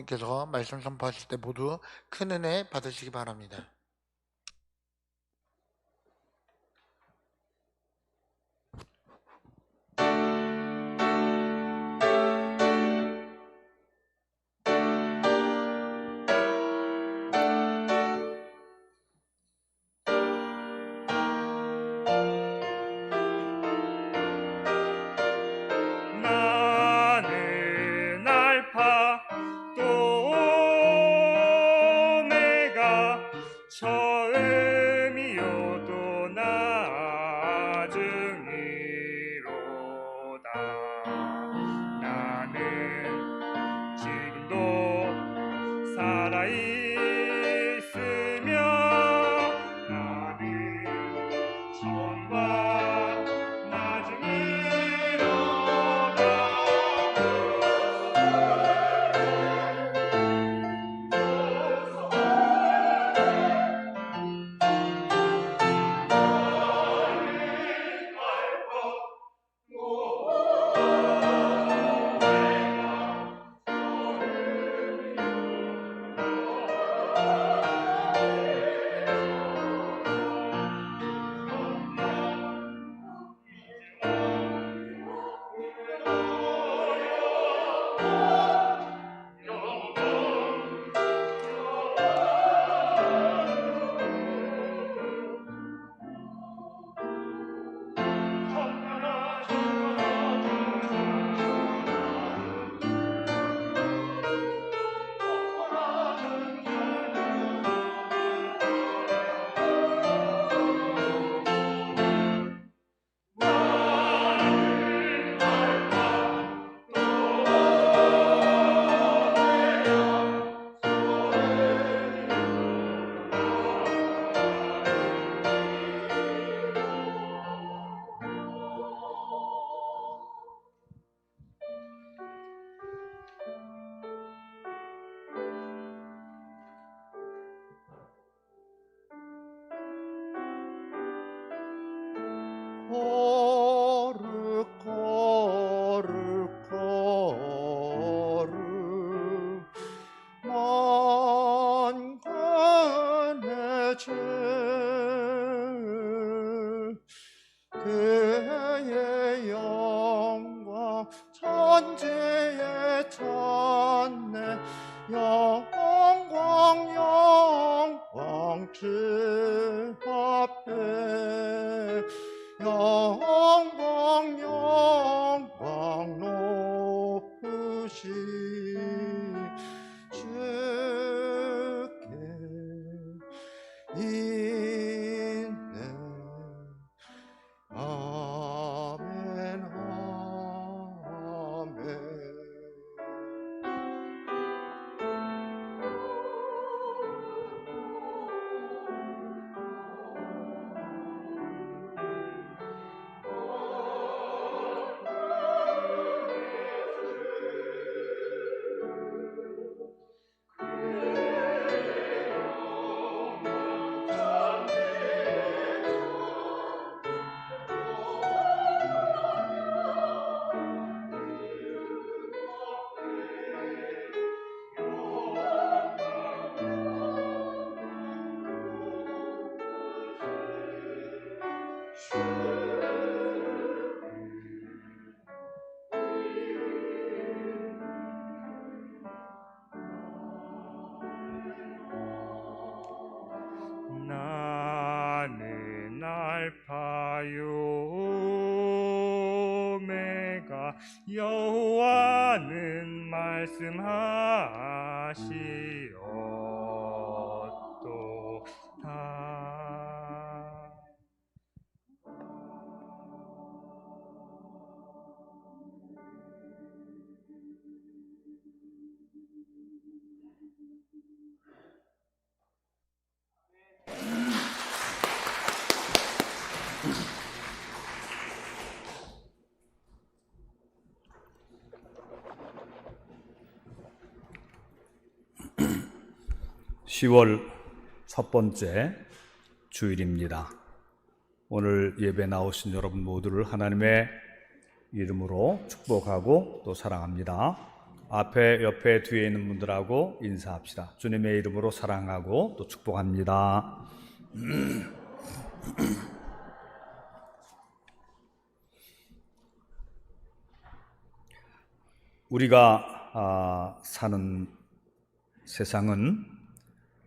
께서 말씀 선포하실 때 모두 큰 은혜 받으시기 바랍니다. 나는 알파 또 오메가 처음이요 또 나중이로다. 나는 지금도 살아있으며 나는 처음과 나중이로다. 거룩 거룩 거룩 만군의 주 그의 영광 천지의 찬내 영광 영광 주 앞에 영광 영광 높으시 주께 있네. 아멘 아멘. '나는 알파요 오메가 여호와는 말씀하시었도다. (10월) 첫 번째 주일입니다. 오늘 예배 나오신 여러분 모두를 하나님의 이름으로 축복하고 또 사랑합니다. 앞에, 옆에, 뒤에 있는 분들하고 인사합시다. 주님의 이름으로 사랑하고 또 축복합니다. 우리가 사는 세상은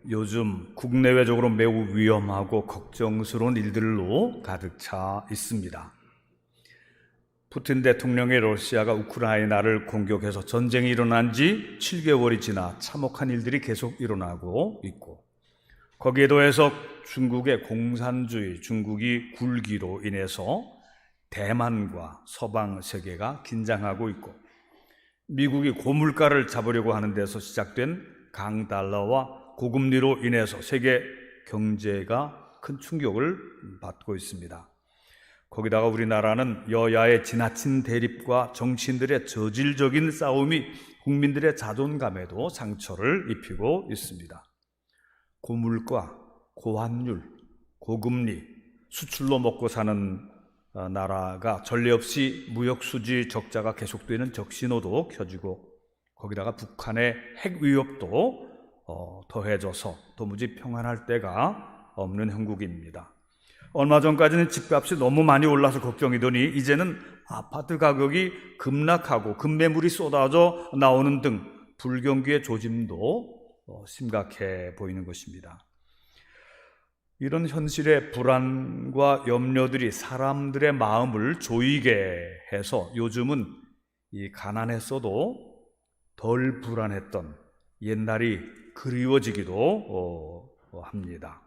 요즘 국내외적으로 매우 위험하고 걱정스러운 일들로 가득 차 있습니다. 푸틴 대통령의 러시아가 우크라이나를 공격해서 전쟁이 일어난 지 7개월이 지나 참혹한 일들이 계속 일어나고 있고, 거기에 더해서 중국의 공산주의, 중국이 굴기로 인해서 대만과 서방 세계가 긴장하고 있고, 미국이 고물가를 잡으려고 하는 데서 시작된 강달러와 고금리로 인해서 세계 경제가 큰 충격을 받고 있습니다. 거기다가 우리나라는 여야의 지나친 대립과 정치인들의 저질적인 싸움이 국민들의 자존감에도 상처를 입히고 있습니다. 고물가, 고환율, 고금리, 수출로 먹고 사는 나라가 전례 없이 무역수지 적자가 계속되는 적신호도 켜지고, 거기다가 북한의 핵 위협도 더해져서 도무지 평안할 데가 없는 형국입니다. 얼마 전까지는 집값이 너무 많이 올라서 걱정이더니 이제는 아파트 가격이 급락하고 급매물이 쏟아져 나오는 등 불경기의 조짐도 심각해 보이는 것입니다. 이런 현실의 불안과 염려들이 사람들의 마음을 조이게 해서 요즘은 이 가난했어도 덜 불안했던 옛날이 그리워지기도 합니다.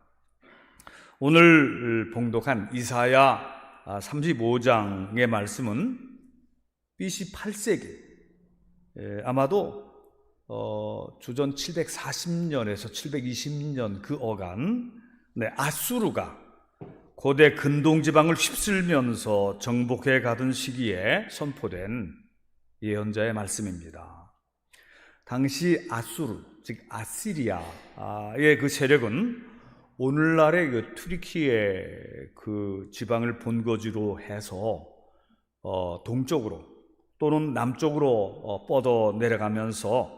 오늘 봉독한 이사야 35장의 말씀은 BC 8세기, 아마도 주전 740년에서 720년 그 어간, 아수르가 고대 근동지방을 휩쓸면서 정복해 가던 시기에 선포된 예언자의 말씀입니다. 당시 아수르, 즉 아시리아의 그 세력은 오늘날의 그 튀르키예 그 지방을 본거지로 해서 동쪽으로 또는 남쪽으로 뻗어 내려가면서,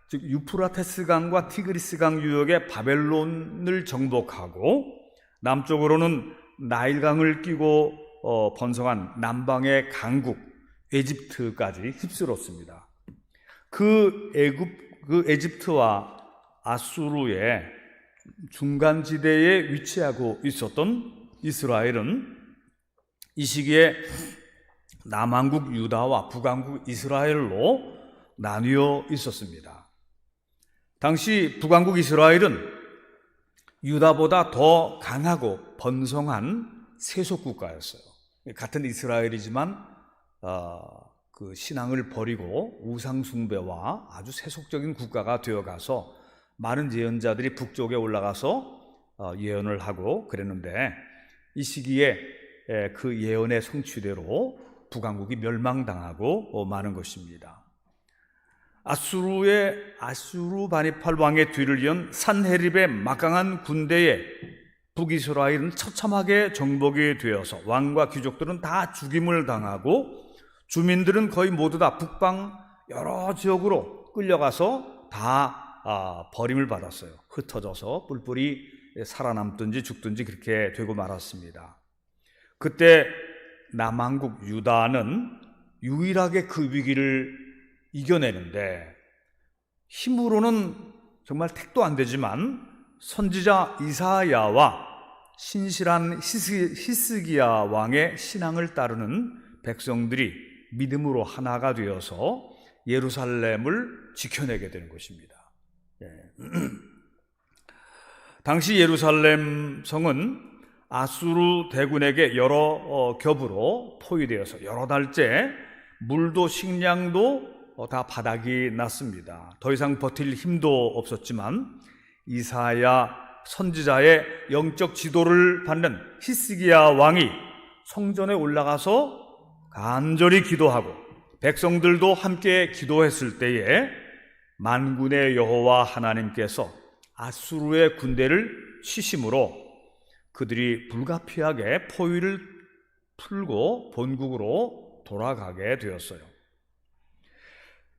즉 유프라테스강과 티그리스강 유역의 바벨론을 정복하고 남쪽으로는 나일강을 끼고 번성한 남방의 강국 에집트까지 휩쓸었습니다. 그 에집트와 아수르의 중간지대에 위치하고 있었던 이스라엘은 이 시기에 남왕국 유다와 북왕국 이스라엘로 나뉘어 있었습니다. 당시 북왕국 이스라엘은 유다보다 더 강하고 번성한 세속국가였어요. 같은 이스라엘이지만 그 신앙을 버리고 우상숭배와 아주 세속적인 국가가 되어가서 많은 예언자들이 북쪽에 올라가서 예언을 하고 그랬는데, 이 시기에 그 예언의 성취대로 북왕국이 멸망당하고 마는 것입니다. 아수르바니팔 왕의 뒤를 이은 산헤립의 막강한 군대에 북이스라엘은 처참하게 정복이 되어서 왕과 귀족들은 다 죽임을 당하고 주민들은 거의 모두 다 북방 여러 지역으로 끌려가서 다 버림을 받았어요. 흩어져서 뿔뿔이 살아남든지 죽든지 그렇게 되고 말았습니다. 그때 남왕국 유다는 유일하게 그 위기를 이겨내는데, 힘으로는 정말 택도 안 되지만 선지자 이사야와 신실한 히스기야 왕의 신앙을 따르는 백성들이 믿음으로 하나가 되어서 예루살렘을 지켜내게 되는 것입니다. 당시 예루살렘 성은 아수르 대군에게 여러 겹으로 포위되어서 여러 달째 물도 식량도 다 바닥이 났습니다. 더 이상 버틸 힘도 없었지만 이사야 선지자의 영적 지도를 받는 히스기야 왕이 성전에 올라가서 간절히 기도하고 백성들도 함께 기도했을 때에 만군의 여호와 하나님께서 아수르의 군대를 치심으로 그들이 불가피하게 포위를 풀고 본국으로 돌아가게 되었어요.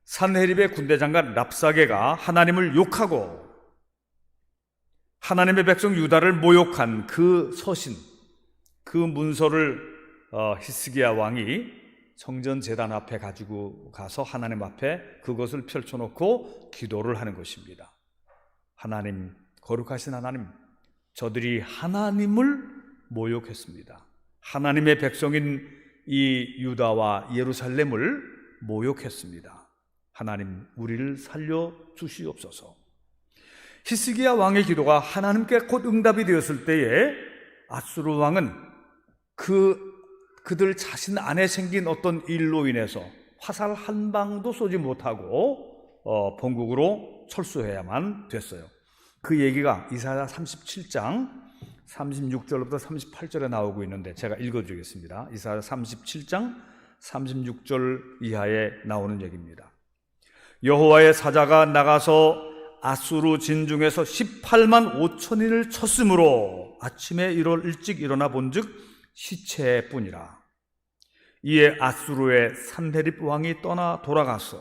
산헤립의 군대장관 랍사게가 하나님을 욕하고 하나님의 백성 유다를 모욕한 그 서신, 그 문서를 히스기야 왕이 성전 제단 앞에 가지고 가서 하나님 앞에 그것을 펼쳐놓고 기도를 하는 것입니다. 하나님, 거룩하신 하나님, 저들이 하나님을 모욕했습니다. 하나님의 백성인 이 유다와 예루살렘을 모욕했습니다. 하나님, 우리를 살려주시옵소서. 히스기야 왕의 기도가 하나님께 곧 응답이 되었을 때에 아수르 왕은 그들 자신 안에 생긴 어떤 일로 인해서 화살 한 방도 쏘지 못하고 본국으로 철수해야만 됐어요. 그 얘기가 이사야 37장 36절부터 38절에 나오고 있는데 제가 읽어드리겠습니다. 이사야 37장 36절 이하에 나오는 얘기입니다. 여호와의 사자가 나가서 아수르 진중에서 18만 5천인을 쳤으므로 아침에 일찍 일어나 본즉 시체뿐이라. 이에 아수르의 산헤립 왕이 떠나 돌아가서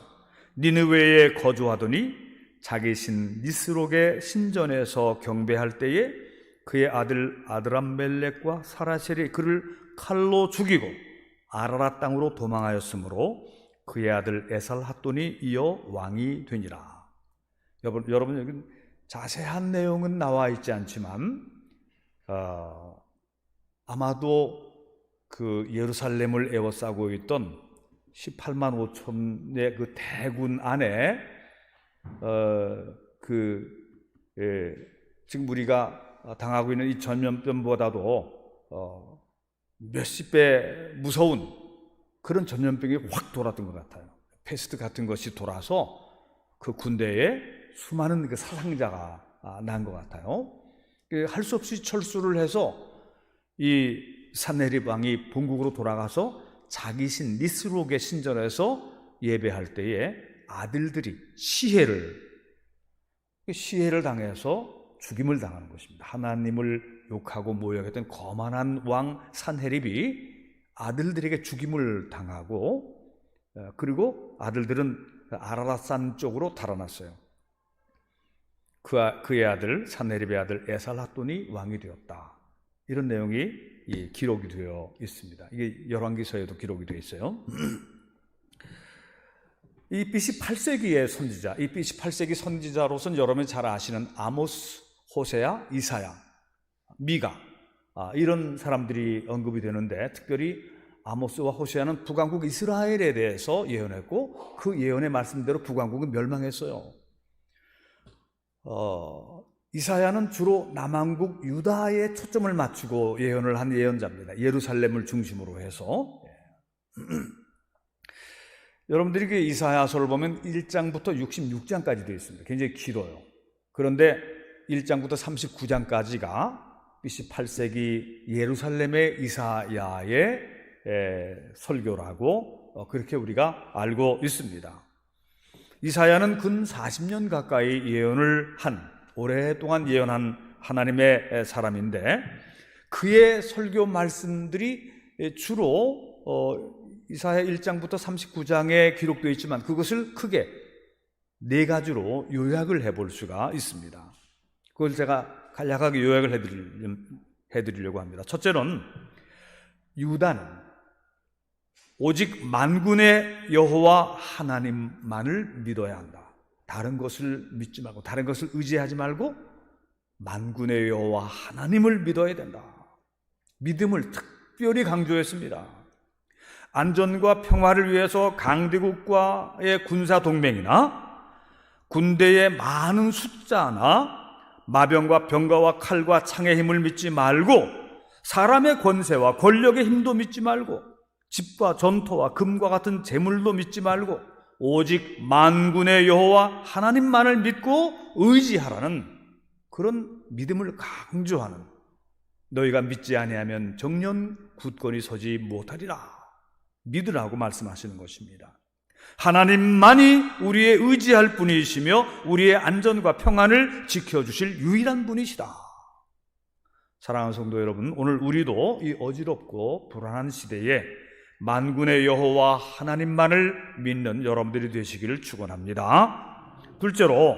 니느웨에 거주하더니 자기 신 니스록의 신전에서 경배할 때에 그의 아들 아드람멜렉과 사라셀이 그를 칼로 죽이고 아라라 땅으로 도망하였으므로 그의 아들 에살핫돈이 이어 왕이 되니라. 여러분 여기 자세한 내용은 나와 있지 않지만 아마도 그 예루살렘을 에워싸고 있던 18만 5천의 그 대군 안에 지금 우리가 당하고 있는 이 전염병보다도 몇십 배 무서운 그런 전염병이 확 돌았던 것 같아요. 패스트 같은 것이 돌아서 그 군대에 수많은 그 사상자가 난 것 같아요. 할 수 없이 철수를 해서 이 산헤립 왕이 본국으로 돌아가서 자기 신 니스록의 신전에서 예배할 때에 아들들이 시해를 당해서 죽임을 당하는 것입니다. 하나님을 욕하고 모욕했던 거만한 왕 산헤립이 아들들에게 죽임을 당하고 그리고 아들들은 아라랏산 쪽으로 달아났어요. 그의 아들 산헤립의 아들 에살핫돈이 왕이 되었다. 이런 내용이 기록이 되어 있습니다. 이게 열왕기서에도 기록이 되어 있어요. 이 BC 8세기의 선지자, 이 BC 8세기 선지자로서는 여러분이 잘 아시는 아모스, 호세야, 이사야, 미가 이런 사람들이 언급이 되는데 특별히 아모스와 호세아는 북왕국 이스라엘에 대해서 예언했고 그 예언의 말씀대로 북왕국은 멸망했어요. 이사야는 주로 남왕국 유다에 초점을 맞추고 예언을 한 예언자입니다. 예루살렘을 중심으로 해서. 여러분들이 그 이사야서를 보면 1장부터 66장까지 되어 있습니다. 굉장히 길어요. 그런데 1장부터 39장까지가 BC 8세기 예루살렘의 이사야의 설교라고 그렇게 우리가 알고 있습니다. 이사야는 근 40년 가까이 오랫동안 예언한 하나님의 사람인데 그의 설교 말씀들이 주로 이사야 1장부터 39장에 기록되어 있지만 그것을 크게 네 가지로 요약을 해볼 수가 있습니다. 그걸 제가 간략하게 요약을 해드리려고 합니다. 첫째는 유다는 오직 만군의 여호와 하나님만을 믿어야 한다. 다른 것을 믿지 말고 다른 것을 의지하지 말고 만군의 여호와 하나님을 믿어야 된다. 믿음을 특별히 강조했습니다. 안전과 평화를 위해서 강대국과의 군사 동맹이나 군대의 많은 숫자나 마병과 병거와 칼과 창의 힘을 믿지 말고 사람의 권세와 권력의 힘도 믿지 말고 집과 전토와 금과 같은 재물도 믿지 말고 오직 만군의 여호와 하나님만을 믿고 의지하라는 그런 믿음을 강조하는 너희가 믿지 아니하면 정녕 굳건히 서지 못하리라 믿으라고 말씀하시는 것입니다. 하나님만이 우리의 의지할 분이시며 우리의 안전과 평안을 지켜주실 유일한 분이시다. 사랑하는 성도 여러분, 오늘 우리도 이 어지럽고 불안한 시대에 만군의 여호와 하나님만을 믿는 여러분들이 되시기를 축원합니다. 둘째로,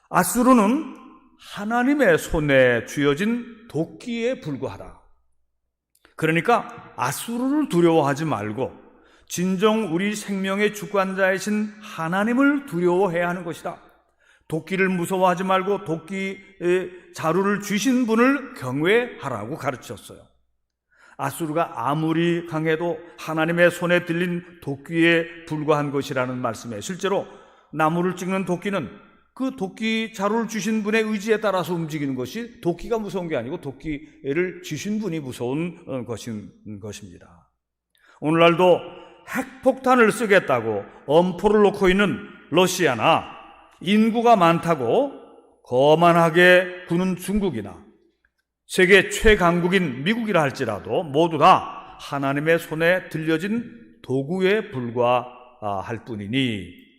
아수르는 하나님의 손에 쥐어진 도끼에 불과하다. 그러니까 아수르를 두려워하지 말고 진정 우리 생명의 주관자이신 하나님을 두려워해야 하는 것이다. 도끼를 무서워하지 말고 도끼의 자루를 쥐신 분을 경외하라고 가르쳤어요. 아수르가 아무리 강해도 하나님의 손에 들린 도끼에 불과한 것이라는 말씀에, 실제로 나무를 찍는 도끼는 그 도끼 자루를 주신 분의 의지에 따라서 움직이는 것이, 도끼가 무서운 게 아니고 도끼를 주신 분이 무서운 것입니다. 오늘날도 핵폭탄을 쓰겠다고 엄포를 놓고 있는 러시아나 인구가 많다고 거만하게 구는 중국이나 세계 최강국인 미국이라 할지라도 모두 다 하나님의 손에 들려진 도구에 불과할 뿐이니,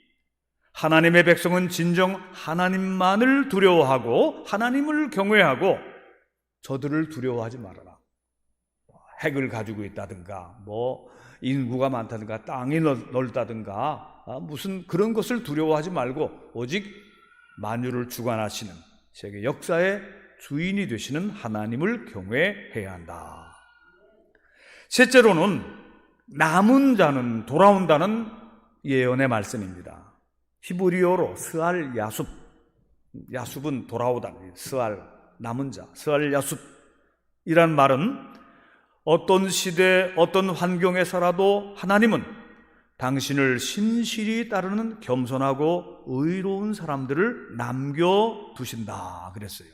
하나님의 백성은 진정 하나님만을 두려워하고 하나님을 경외하고 저들을 두려워하지 말아라. 핵을 가지고 있다든가 인구가 많다든가 땅이 넓다든가 무슨 그런 것을 두려워하지 말고 오직 만유를 주관하시는 세계 역사의 주인이 되시는 하나님을 경외해야 한다. 셋째로는 남은 자는 돌아온다는 예언의 말씀입니다. 히브리어로 스알 야숲, 야숲은 돌아오다, 스알 남은 자, 스알 야숲이란 말은 어떤 시대, 어떤 환경에서라도 하나님은 당신을 신실히 따르는 겸손하고 의로운 사람들을 남겨두신다 그랬어요.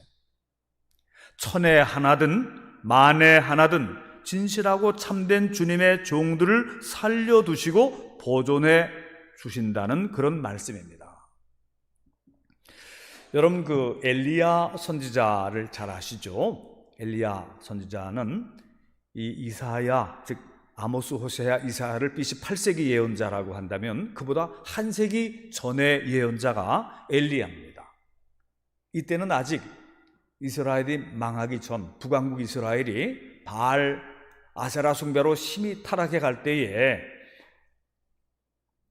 천에 하나든 만에 하나든 진실하고 참된 주님의 종들을 살려두시고 보존해 주신다는 그런 말씀입니다. 여러분, 그 엘리야 선지자를 잘 아시죠? 엘리야 선지자는 이 이사야, 즉 아모스, 호세아, 이사야를 BC 8세기 예언자라고 한다면 그보다 한 세기 전의 예언자가 엘리야입니다. 이때는 아직 이스라엘이 망하기 전, 북왕국 이스라엘이 바알 아세라 숭배로 심히 타락해 갈 때에,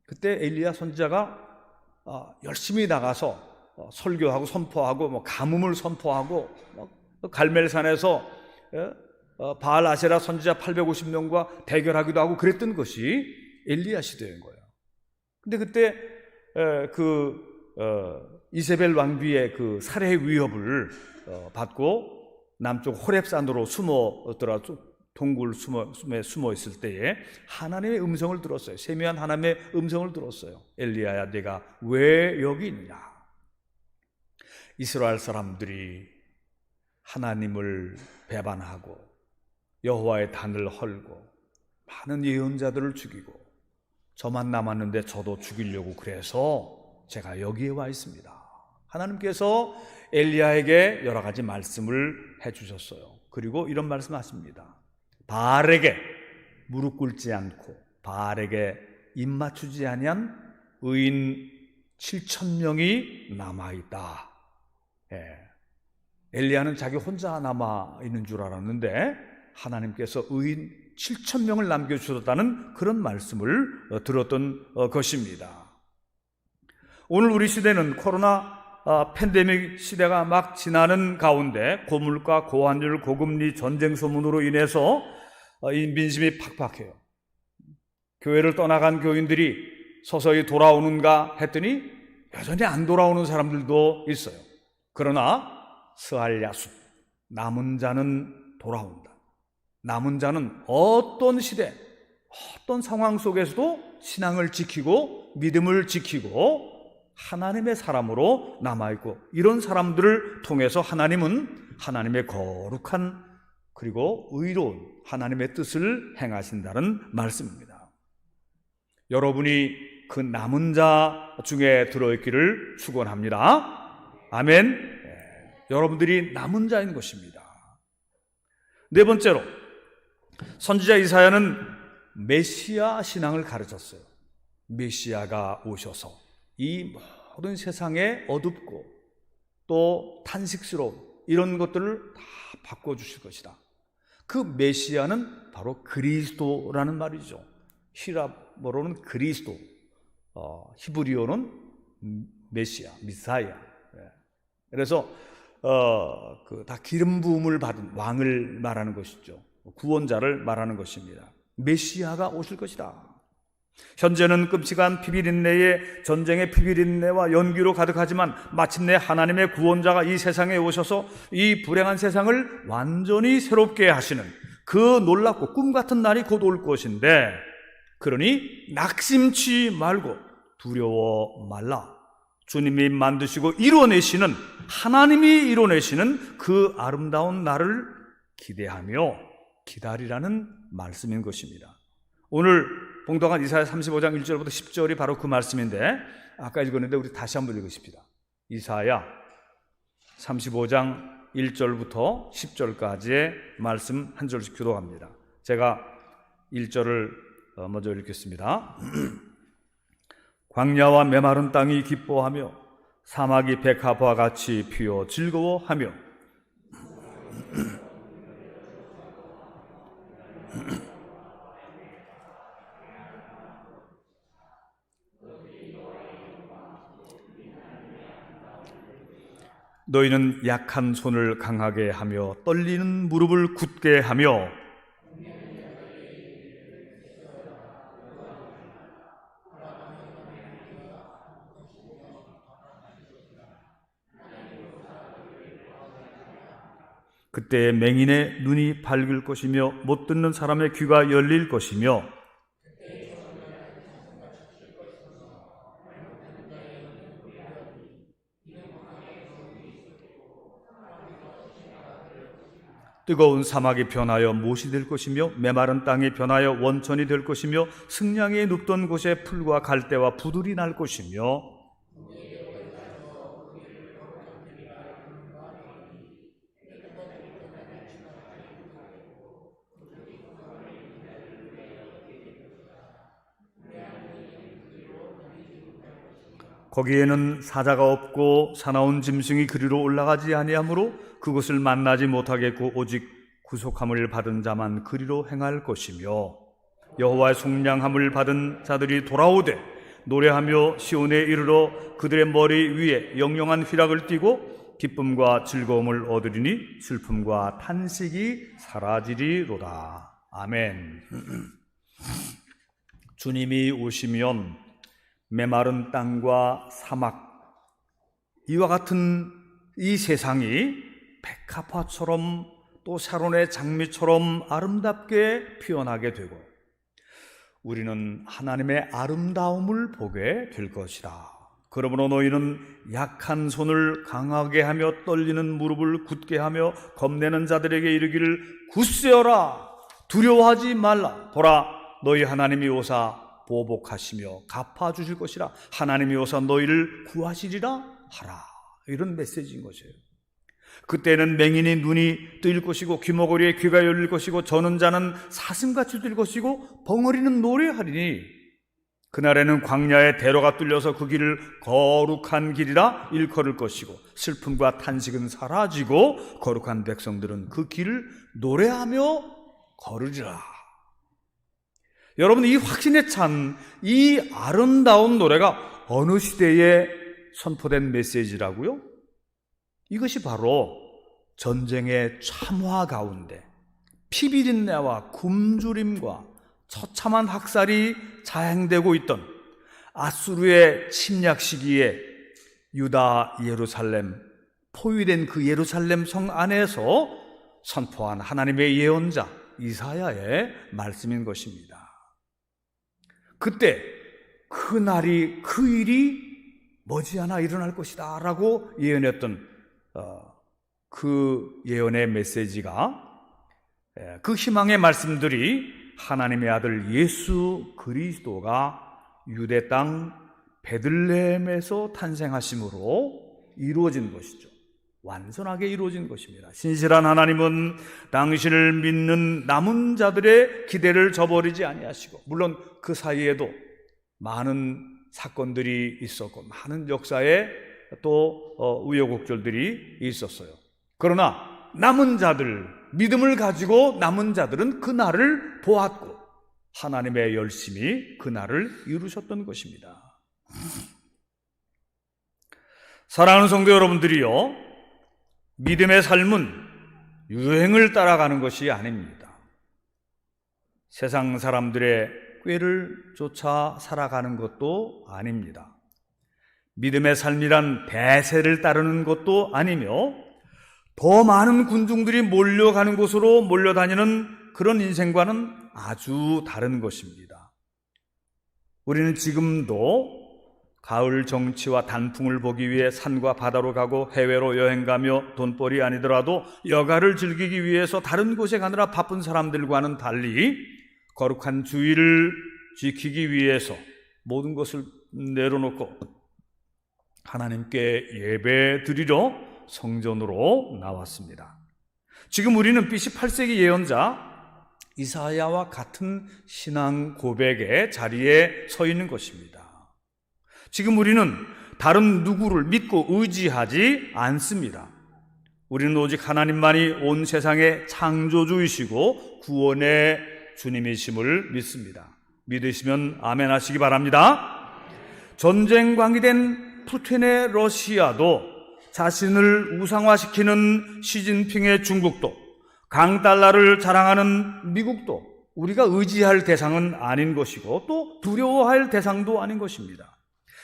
그때 엘리야 선지자가 열심히 나가서 설교하고 선포하고 가뭄을 선포하고 갈멜산에서 바알 아세라 선지자 850명과 대결하기도 하고 그랬던 것이 엘리야 시대인 거예요. 근데 그때 이세벨 왕비의 그 살해 위협을 받고 남쪽 호렙산으로 숨어들어 동굴 숨어 있을 때에 하나님의 음성을 들었어요. 세미한 하나님의 음성을 들었어요. 엘리야야, 내가 왜 여기 있냐? 이스라엘 사람들이 하나님을 배반하고 여호와의 단을 헐고 많은 예언자들을 죽이고 저만 남았는데 저도 죽이려고 그래서 제가 여기에 와 있습니다. 하나님께서 엘리야에게 여러 가지 말씀을 해주셨어요. 그리고 이런 말씀하십니다. 바알에게 무릎 꿇지 않고 바알에게 입 맞추지 아니한 의인 7,000명이 남아있다. 엘리야는 자기 혼자 남아있는 줄 알았는데 하나님께서 의인 7,000명을 남겨주셨다는 그런 말씀을 들었던 것입니다. 오늘 우리 시대는 코로나 팬데믹 시대가 막 지나는 가운데 고물가, 고환율, 고금리, 전쟁 소문으로 인해서 이 민심이 팍팍해요. 교회를 떠나간 교인들이 서서히 돌아오는가 했더니 여전히 안 돌아오는 사람들도 있어요. 그러나 스알야숲, 남은 자는 돌아온다. 남은 자는 어떤 시대, 어떤 상황 속에서도 신앙을 지키고 믿음을 지키고 하나님의 사람으로 남아있고, 이런 사람들을 통해서 하나님은 하나님의 거룩한 그리고 의로운 하나님의 뜻을 행하신다는 말씀입니다. 여러분이 그 남은 자 중에 들어있기를 축원합니다. 아멘. 여러분들이 남은 자인 것입니다. 네 번째로, 선지자 이사야는 메시아 신앙을 가르쳤어요. 메시아가 오셔서 이 모든 세상에 어둡고 또 탄식스러운 이런 것들을 다 바꿔주실 것이다. 그 메시아는 바로 그리스도라는 말이죠. 히라보로는 그리스도, 히브리어는 메시아, 미사야. 그래서 다 기름 부음을 받은 왕을 말하는 것이죠. 구원자를 말하는 것입니다. 메시아가 오실 것이다. 현재는 끔찍한 피비린내의 전쟁의 피비린내와 연기로 가득하지만 마침내 하나님의 구원자가 이 세상에 오셔서 이 불행한 세상을 완전히 새롭게 하시는 그 놀랍고 꿈 같은 날이 곧 올 것인데, 그러니 낙심치 말고 두려워 말라. 주님이 만드시고 이뤄내시는, 하나님이 이뤄내시는 그 아름다운 날을 기대하며 기다리라는 말씀인 것입니다. 오늘 봉독한 이사야 35장 1절부터 10절이 바로 그 말씀인데, 아까 읽었는데 우리 다시 한번 읽으십시다. 이사야 35장 1절부터 10절까지의 말씀 한 절씩 교독합니다. 제가 1절을 먼저 읽겠습니다. 광야와 메마른 땅이 기뻐하며 사막이 백합화 같이 피어 즐거워하며 너희는 약한 손을 강하게 하며 떨리는 무릎을 굳게 하며 그때 맹인의 눈이 밝을 것이며 못 듣는 사람의 귀가 열릴 것이며 뜨거운 사막이 변하여 못이 될 것이며 메마른 땅이 변하여 원천이 될 것이며 승냥이 눕던 곳에 풀과 갈대와 부들이 날 것이며 거기에는 사자가 없고 사나운 짐승이 그리로 올라가지 아니하므로 그것을 만나지 못하겠고 오직 구속함을 받은 자만 그리로 행할 것이며 여호와의 속량함을 받은 자들이 돌아오되 노래하며 시온에 이르러 그들의 머리 위에 영영한 휘락을 띠고 기쁨과 즐거움을 얻으리니 슬픔과 탄식이 사라지리로다. 아멘. 주님이 오시면 메마른 땅과 사막, 이와 같은 이 세상이 백합화처럼 또 샤론의 장미처럼 아름답게 피어나게 되고 우리는 하나님의 아름다움을 보게 될 것이다. 그러므로 너희는 약한 손을 강하게 하며 떨리는 무릎을 굳게 하며 겁내는 자들에게 이르기를 굳세어라, 두려워하지 말라. 보라, 너희 하나님이 오사 보복하시며 갚아주실 것이라. 하나님이 오사 너희를 구하시리라 하라. 이런 메시지인 것이에요. 그때는 맹인이 눈이 뜨일 것이고 귀머거리에 귀가 열릴 것이고 저는 자는 사슴같이 될 것이고 벙어리는 노래하리니 그날에는 광야에 대로가 뚫려서 그 길을 거룩한 길이라 일컬을 것이고 슬픔과 탄식은 사라지고 거룩한 백성들은 그 길을 노래하며 걸으리라. 여러분, 이 확신에 찬 이 아름다운 노래가 어느 시대에 선포된 메시지라고요? 이것이 바로 전쟁의 참화 가운데 피비린내와 굶주림과 처참한 학살이 자행되고 있던 아수르의 침략 시기에 유다 예루살렘, 포위된 그 예루살렘 성 안에서 선포한 하나님의 예언자 이사야의 말씀인 것입니다. 그때 그 날이, 그 일이 머지않아 일어날 것이다 라고 예언했던 그 예언의 메시지가, 그 희망의 말씀들이 하나님의 아들 예수 그리스도가 유대 땅 베들레헴에서 탄생하심으로 이루어진 것이죠. 완전하게 이루어진 것입니다. 신실한 하나님은 당신을 믿는 남은 자들의 기대를 저버리지 아니하시고, 물론 그 사이에도 많은 사건들이 있었고 많은 역사에 또 우여곡절들이 있었어요. 그러나 남은 자들, 믿음을 가지고 남은 자들은 그날을 보았고 하나님의 열심히 그날을 이루셨던 것입니다. 사랑하는 성도 여러분들이요, 믿음의 삶은 유행을 따라가는 것이 아닙니다. 세상 사람들의 꾀를 쫓아 살아가는 것도 아닙니다. 믿음의 삶이란 대세를 따르는 것도 아니며 더 많은 군중들이 몰려가는 곳으로 몰려다니는 그런 인생과는 아주 다른 것입니다. 우리는 지금도 가을 정치와 단풍을 보기 위해 산과 바다로 가고 해외로 여행 가며 돈벌이 아니더라도 여가를 즐기기 위해서 다른 곳에 가느라 바쁜 사람들과는 달리 거룩한 주의를 지키기 위해서 모든 것을 내려놓고 하나님께 예배 드리러 성전으로 나왔습니다. 지금 우리는 BC 8세기 예언자 이사야와 같은 신앙 고백의 자리에 서 있는 것입니다. 지금 우리는 다른 누구를 믿고 의지하지 않습니다. 우리는 오직 하나님만이 온 세상의 창조주이시고 구원의 주님이심을 믿습니다. 믿으시면 아멘 하시기 바랍니다. 전쟁 광이된 푸틴의 러시아도 자신을 우상화시키는 시진핑의 중국도 강달러를 자랑하는 미국도 우리가 의지할 대상은 아닌 것이고 또 두려워할 대상도 아닌 것입니다.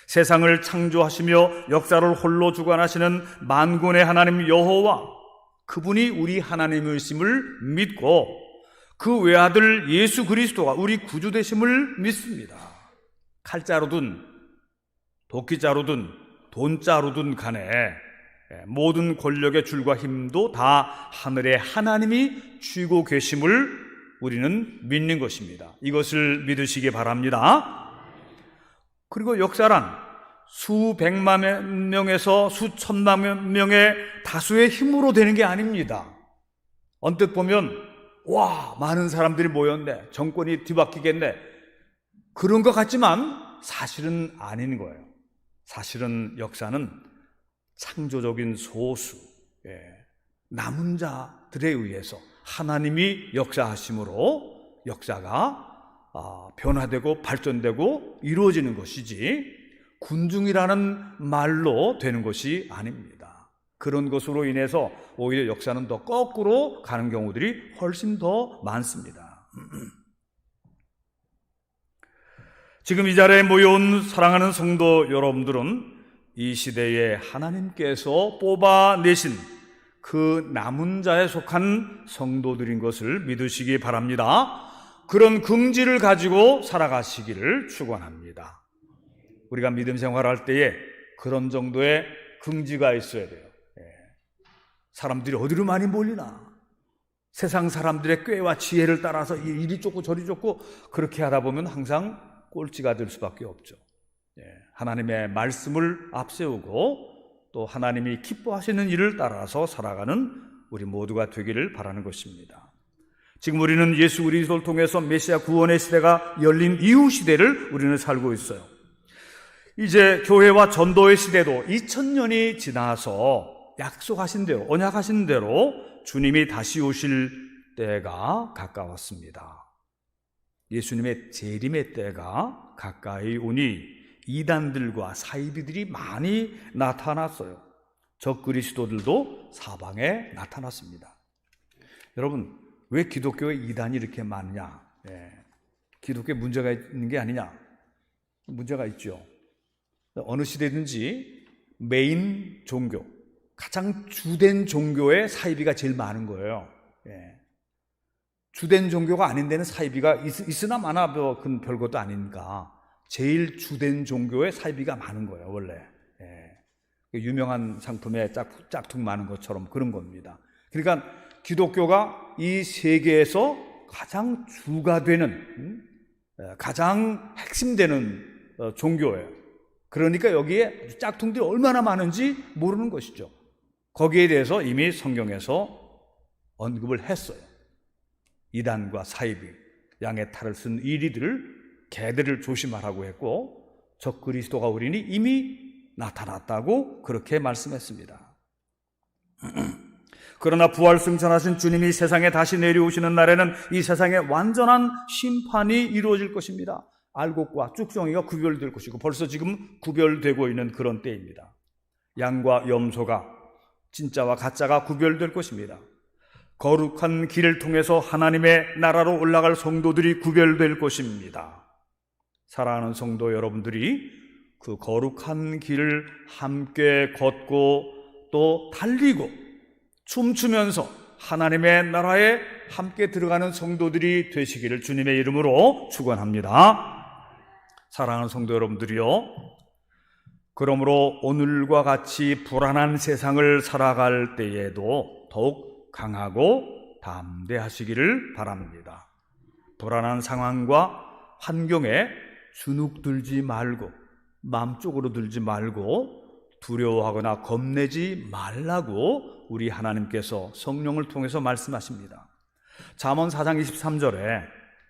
세상을 창조하시며 역사를 홀로 주관하시는 만군의 하나님 여호와, 그분이 우리 하나님이심을 믿고 그 외아들 예수 그리스도가 우리 구주 되심을 믿습니다. 칼자루든 도끼자루든 돈자루든 간에 모든 권력의 줄과 힘도 다 하늘의 하나님이 쥐고 계심을 우리는 믿는 것입니다. 이것을 믿으시기 바랍니다. 그리고 역사란 수백만 명에서 수천만 명의 다수의 힘으로 되는 게 아닙니다. 언뜻 보면 와, 많은 사람들이 모였네, 정권이 뒤바뀌겠네, 그런 것 같지만 사실은 아닌 거예요. 사실은 역사는 창조적인 소수, 남은 자들에 의해서 하나님이 역사하심으로 역사가 변화되고 발전되고 이루어지는 것이지 군중이라는 말로 되는 것이 아닙니다. 그런 것으로 인해서 오히려 역사는 더 거꾸로 가는 경우들이 훨씬 더 많습니다. 지금 이 자리에 모여온 사랑하는 성도 여러분들은 이 시대에 하나님께서 뽑아내신 그 남은 자에 속한 성도들인 것을 믿으시기 바랍니다. 그런 긍지를 가지고 살아가시기를 축원합니다. 우리가 믿음 생활할 때에 그런 정도의 긍지가 있어야 돼요. 사람들이 어디로 많이 몰리나, 세상 사람들의 꾀와 지혜를 따라서 이리 쫓고 저리 쫓고 그렇게 하다 보면 항상 꼴찌가 될 수밖에 없죠. 하나님의 말씀을 앞세우고 또 하나님이 기뻐하시는 일을 따라서 살아가는 우리 모두가 되기를 바라는 것입니다. 지금 우리는 예수 그리스도를 통해서 메시아 구원의 시대가 열린 이후 시대를 우리는 살고 있어요. 이제 교회와 전도의 시대도 2000년이 지나서 약속하신 대로, 언약하신 대로 주님이 다시 오실 때가 가까웠습니다. 예수님의 재림의 때가 가까이 오니 이단들과 사이비들이 많이 나타났어요. 적 그리스도들도 사방에 나타났습니다. 여러분, 왜 기독교에 이단이 이렇게 많냐? 기독교에 문제가 있는 게 아니냐? 문제가 있죠. 어느 시대든지 메인 종교, 가장 주된 종교에 사이비가 제일 많은 거예요. 주된 종교가 아닌 데는 사이비가 있으나 마나 그건 별것도 아니니까 제일 주된 종교에 사이비가 많은 거예요, 원래. 유명한 상품에 짝퉁 많은 것처럼 그런 겁니다. 그러니까 기독교가 이 세계에서 가장 주가 되는, 가장 핵심되는 종교예요. 그러니까 여기에 짝퉁들이 얼마나 많은지 모르는 것이죠. 거기에 대해서 이미 성경에서 언급을 했어요. 이단과 사이비, 양의 탈을 쓴 이리들을, 개들을 조심하라고 했고, 적 그리스도가 우리니 이미 나타났다고 그렇게 말씀했습니다. 그러나 부활 승천하신 주님이 세상에 다시 내려오시는 날에는 이 세상에 완전한 심판이 이루어질 것입니다. 알곡과 쭉정이가 구별될 것이고 벌써 지금 구별되고 있는 그런 때입니다. 양과 염소가, 진짜와 가짜가 구별될 것입니다. 거룩한 길을 통해서 하나님의 나라로 올라갈 성도들이 구별될 것입니다. 사랑하는 성도 여러분들이 그 거룩한 길을 함께 걷고 또 달리고 춤추면서 하나님의 나라에 함께 들어가는 성도들이 되시기를 주님의 이름으로 축원합니다. 사랑하는 성도 여러분들이요, 그러므로 오늘과 같이 불안한 세상을 살아갈 때에도 더욱 강하고 담대하시기를 바랍니다. 불안한 상황과 환경에 주눅들지 말고 마음쪽으로 들지 말고 두려워하거나 겁내지 말라고 우리 하나님께서 성령을 통해서 말씀하십니다. 잠언 4장 23절에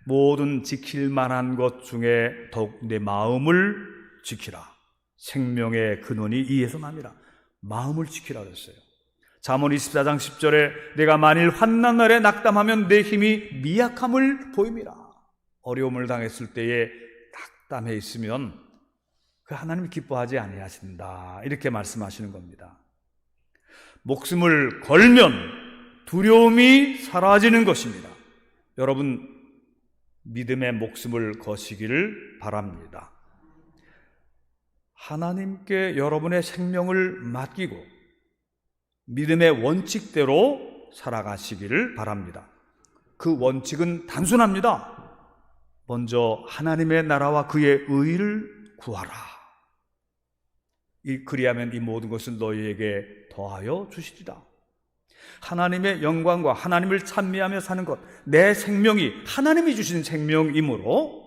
모든 지킬 만한 것 중에 더욱 내 마음을 지키라. 생명의 근원이 이에서 납니다. 마음을 지키라 그랬어요. 잠언 24장 10절에 내가 만일 환난 날에 낙담하면 내 힘이 미약함을 보임이라. 어려움을 당했을 때에 낙담해 있으면 그 하나님이 기뻐하지 아니하신다, 이렇게 말씀하시는 겁니다. 목숨을 걸면 두려움이 사라지는 것입니다. 여러분, 믿음의 목숨을 거시기를 바랍니다. 하나님께 여러분의 생명을 맡기고 믿음의 원칙대로 살아가시기를 바랍니다. 그 원칙은 단순합니다. 먼저 하나님의 나라와 그의 의를 구하라. 그리하면 이 모든 것은 너희에게 더하여 주시리라. 하나님의 영광과 하나님을 찬미하며 사는 것, 내 생명이 하나님이 주신 생명이므로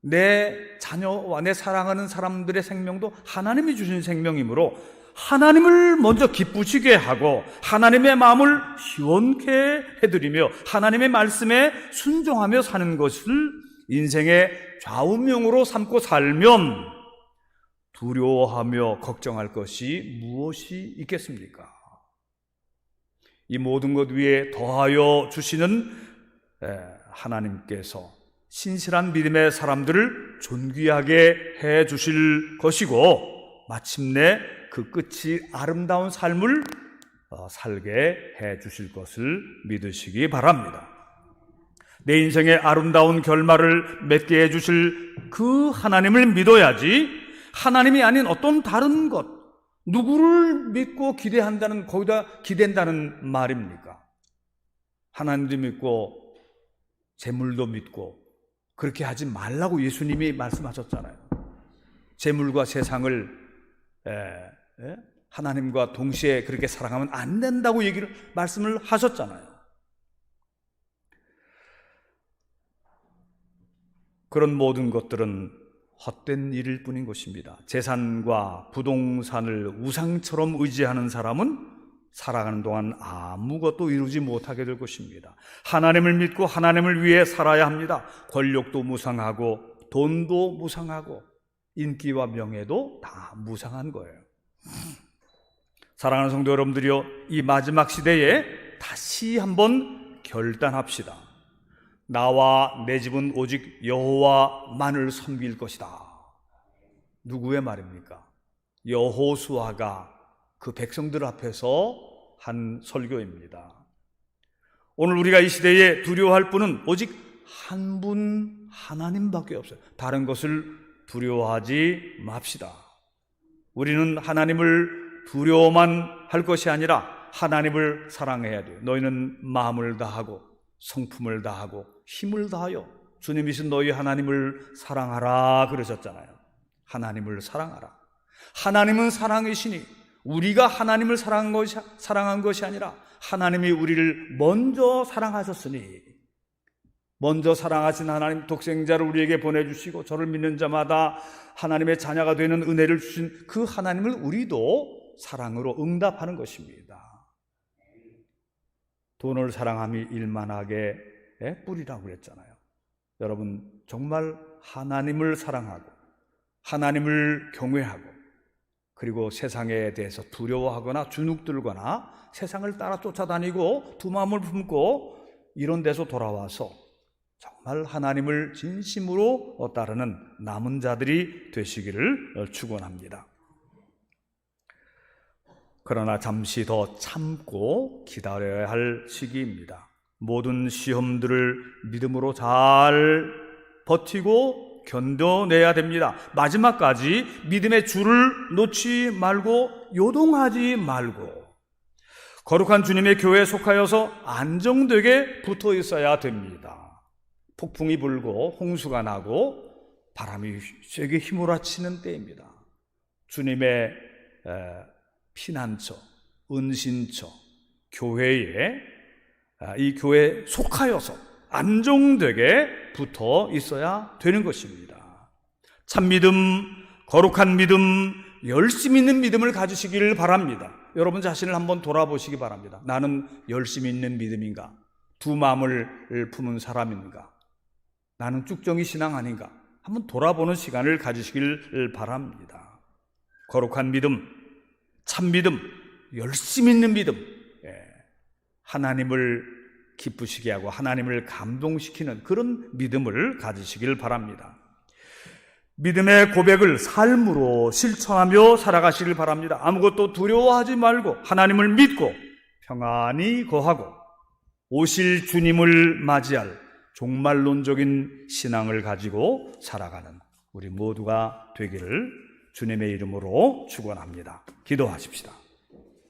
내 자녀와 내 사랑하는 사람들의 생명도 하나님이 주신 생명이므로 하나님을 먼저 기쁘시게 하고 하나님의 마음을 시원케 해드리며 하나님의 말씀에 순종하며 사는 것을 인생의 좌우명으로 삼고 살면 두려워하며 걱정할 것이 무엇이 있겠습니까? 이 모든 것 위에 더하여 주시는 하나님께서 신실한 믿음의 사람들을 존귀하게 해 주실 것이고 마침내 그 끝이 아름다운 삶을 살게 해 주실 것을 믿으시기 바랍니다. 내 인생의 아름다운 결말을 맺게 해 주실 그 하나님을 믿어야지 하나님이 아닌 어떤 다른 것, 누구를 믿고 기대한다는, 거기다 기댄다는 말입니까? 하나님도 믿고 재물도 믿고 그렇게 하지 말라고 예수님이 말씀하셨잖아요. 재물과 세상을 하나님과 동시에 그렇게 사랑하면 안 된다고 말씀을 하셨잖아요. 그런 모든 것들은 헛된 일일 뿐인 것입니다. 재산과 부동산을 우상처럼 의지하는 사람은 살아가는 동안 아무것도 이루지 못하게 될 것입니다. 하나님을 믿고 하나님을 위해 살아야 합니다. 권력도 무상하고 돈도 무상하고 인기와 명예도 다 무상한 거예요. 사랑하는 성도 여러분들이요, 이 마지막 시대에 다시 한번 결단합시다. 나와 내 집은 오직 여호와만을 섬길 것이다. 누구의 말입니까? 여호수아가 그 백성들 앞에서 한 설교입니다. 오늘 우리가 이 시대에 두려워할 분은 오직 한 분 하나님밖에 없어요. 다른 것을 두려워하지 맙시다. 우리는 하나님을 두려워만 할 것이 아니라 하나님을 사랑해야 돼요. 너희는 마음을 다하고 성품을 다하고 힘을 다하여 주님이신 너희 하나님을 사랑하라 그러셨잖아요. 하나님을 사랑하라. 하나님은 사랑이시니 우리가 하나님을 사랑한 것이 아니라 하나님이 우리를 먼저 사랑하셨으니, 먼저 사랑하신 하나님 독생자를 우리에게 보내주시고 저를 믿는 자마다 하나님의 자녀가 되는 은혜를 주신 그 하나님을 우리도 사랑으로 응답하는 것입니다. 돈을 사랑함이 일만하게 뿌리라고 그랬잖아요. 여러분, 정말 하나님을 사랑하고 하나님을 경외하고 그리고 세상에 대해서 두려워하거나 주눅들거나 세상을 따라 쫓아다니고 두 마음을 품고 이런 데서 돌아와서 정말 하나님을 진심으로 따르는 남은 자들이 되시기를 축원합니다. 그러나 잠시 더 참고 기다려야 할 시기입니다. 모든 시험들을 믿음으로 잘 버티고 견뎌내야 됩니다. 마지막까지 믿음의 줄을 놓지 말고 요동하지 말고 거룩한 주님의 교회에 속하여서 안정되게 붙어 있어야 됩니다. 폭풍이 불고 홍수가 나고 바람이 세게 휘몰아치는 때입니다. 주님의 피난처, 은신처, 교회에 이 교회에 속하여서 안정되게 붙어 있어야 되는 것입니다. 참믿음, 거룩한 믿음, 열심 있는 믿음을 가지시기를 바랍니다. 여러분 자신을 한번 돌아보시기 바랍니다. 나는 열심 있는 믿음인가? 두 마음을 품은 사람인가? 나는 쭉정이 신앙 아닌가? 한번 돌아보는 시간을 가지시길 바랍니다. 거룩한 믿음, 참 믿음, 열심 있는 믿음, 하나님을 기쁘시게 하고 하나님을 감동시키는 그런 믿음을 가지시길 바랍니다. 믿음의 고백을 삶으로 실천하며 살아가시길 바랍니다. 아무것도 두려워하지 말고 하나님을 믿고 평안히 거하고 오실 주님을 맞이할 종말론적인 신앙을 가지고 살아가는 우리 모두가 되기를 주님의 이름으로 축원합니다. 기도하십시다.